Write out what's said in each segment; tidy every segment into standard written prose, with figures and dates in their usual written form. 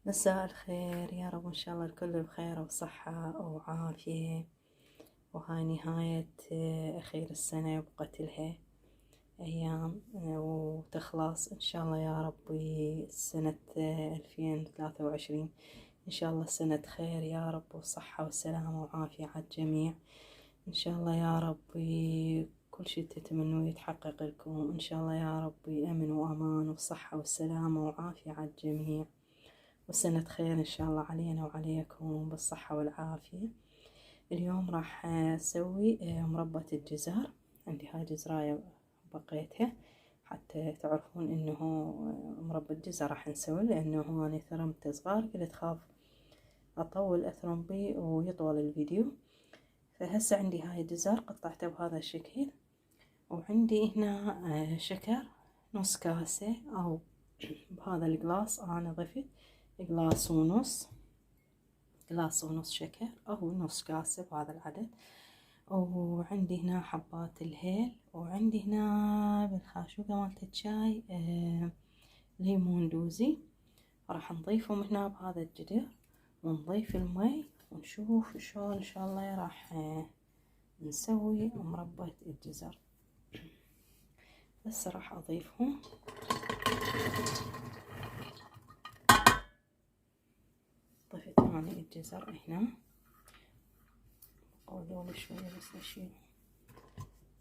مساء الخير يا رب، إن شاء الله الكل بخير وصحة وعافية. وهاي نهاية أخير السنة، بقت لها أيام وتخلص إن شاء الله يا ربي سنة 2023. إن شاء الله سنة خير يا رب، وصحة وسلامة وعافية على الجميع. إن شاء الله يا ربي كل شي تتمنوا يتحقق لكم إن شاء الله يا ربي، أمن وأمان وصحة وسلامة وعافية على الجميع، وسنة خير إن شاء الله علينا وعليكم بالصحة والعافية. اليوم راح أسوي مربى الجزر. عندي هاي جزراية بقيتها حتى تعرفون إنه مربى الجزر راح نسوي، لأنه أنا ثرمته صغار قلت خاف أطول أثرم بيه ويطول الفيديو. فهسه عندي هاي الجزر قطعته بهذا الشكل، وعندي هنا شكر نص كاسة، أو بهذا القلاص أنا ضفت قلاص ونص شكر، أو نص كاسة بهذا العدد. وعندي هنا حبات الهيل، وعندي هنا بالخاشوقة مالت الشاي ليمون دوزي. راح نضيفهم هنا بهذا الجدر، ونضيف المي، ونشوف شلون إن شاء الله راح نسوي مربى الجزر. بس راح أضيفهم ضفت معي الجزر هنا، قولوا شوية بس أشيل.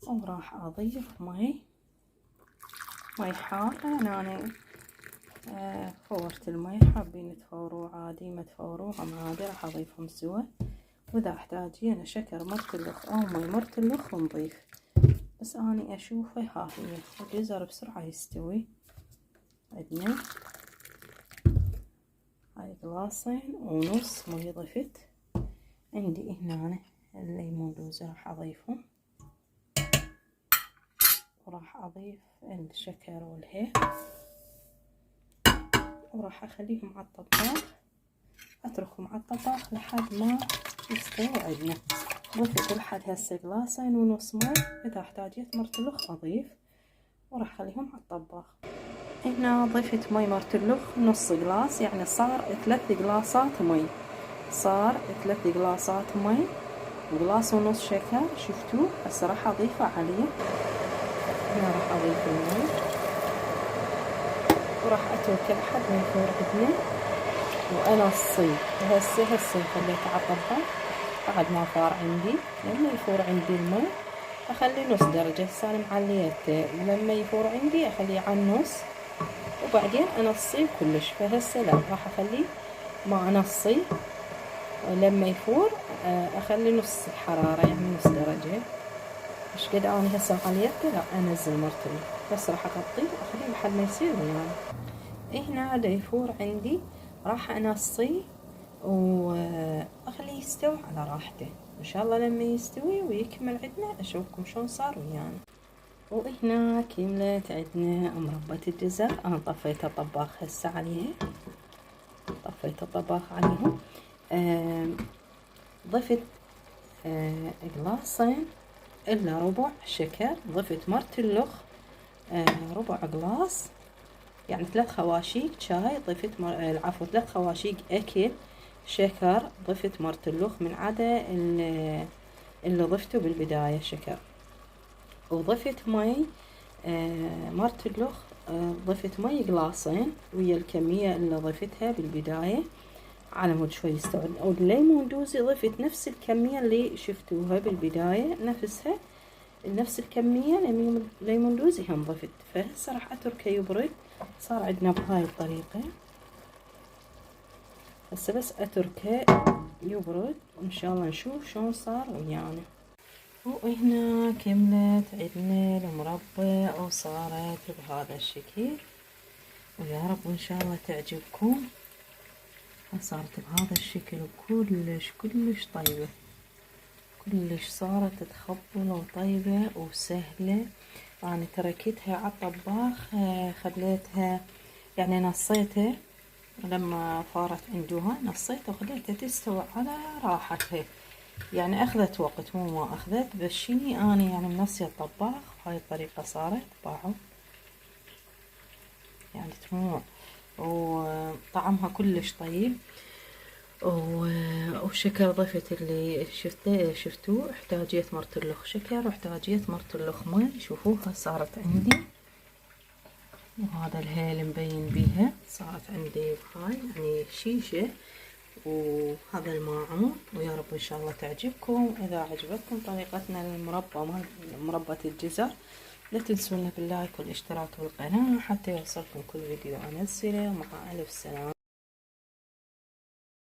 وراح أضيف مي حار، أنا فورت المي، حابين تفوروه عادي، ما تفوروهم عادي، راح أضيفهم سوا. وإذا احتاجين شكر مرتلخ أو مي مرتلخ نضيف، بس أنا أشوفه ها هي الجزر بسرعة يستوي. عندنا هاي قلاصين ونص مي ضفت. عندي هنا الليمون دوز راح أضيفهم، وراح أضيف الشكر والهيل، وراح أخليهم على الطباخ، أتركهم على الطباخ لحد ما يستوي. عندنا ضفت لحد هسه قلاصين ونص مي، إذا احتاجيت مرتلخ أضيف، وراح أخليهم على الطباخ. هنا ضفت مي مرتلخ نص قلاص، يعني صار 3 قلاصات مي، وقلاص ونص شكر. شفتوا هسه راح أضيفه عليه. هنا راح أضيف المي، وراح أتركه لحد ما يفور عندنا. وأنا الصي هسه خليته على الطباخ بعد ما فار عندي. لما يفور عندي المي أخلي نص درجة، هسه أنا معليته، لما يفور عندي أخليه على النص، وبعدين أنصيه كلش. فهسه لا، راح أخليه ما أنصي، لما يفور أخلي نص الحرارة، يعني نص درجة. مش قد أنا هسه عليته، لا أنزل مرتين، بس راح أغطيه وأخليه لحد ما يصير يعني. هنا دا يفور عندي، راح أنصيه وأخليه يستوي على راحته. إن شاء الله لما يستوي ويكمل عندنا أشوفكم شلون صار ويانا. وهنا كملت عندنا مربى الجزر. أنا طفيت الطباخ هسه عليه، عليهم. ضفت قلاصين إلا ربع شكر، ضفت مرتلخ ربع قلاص، يعني 3 خواشيق شاي ضفت العفو 3 خواشيق أكل شكر، ضفت مرتلخ من عدا اللي ضفته بالبداية شكر. وضفت مي مرتلخ، ضفت مي قلاصين ويا الكمية اللي ضفتها بالبداية على مود شوي يستوي. والليمون دوزي ضفت نفس الكمية اللي شفتوها بالبداية، نفس الكمية ليمون دوزي هم ضفت. فهسه راح اتركه يبرد. صار عندنا بهاي الطريقة، هسه بس اتركه يبرد وان شاء الله نشوف شلون صار ويانا. وهنا كملت عندنا المربى وصارت بهذا الشكل، ويا رب ان شاء الله تعجبكم. صارت بهذا الشكل كلش طيبة، كلش صارت تخبل وطيبة وسهلة. أنا تركتها على الطباخ، خليتها يعني نصيتها لما فارت عندها، نصيتها وخليتها تستوي على راحتها. يعني أخذت وقت، مو ما أخذت، بس شيني أنا يعني منصية الطباخ بهاي الطريقة صارت باعوا يعني تموع. وطعم طعمها كلش طيب. وشكر ضفت اللي شفتوه احتاجية مرتلخ شكر واحتاجية مرتلخ ماء. شوفوها صارت عندي، وهذا الهيل مبين بيها صارت عندي بهاي يعني شيشة. وهذا الماعون، ويا رب ان شاء الله تعجبكم. اذا عجبتكم طريقتنا للمربى مربى الجزر، لا تنسونا باللايك والاشتراك بالقناة حتى يوصلكم كل فيديو انزله. مع الف سلامة.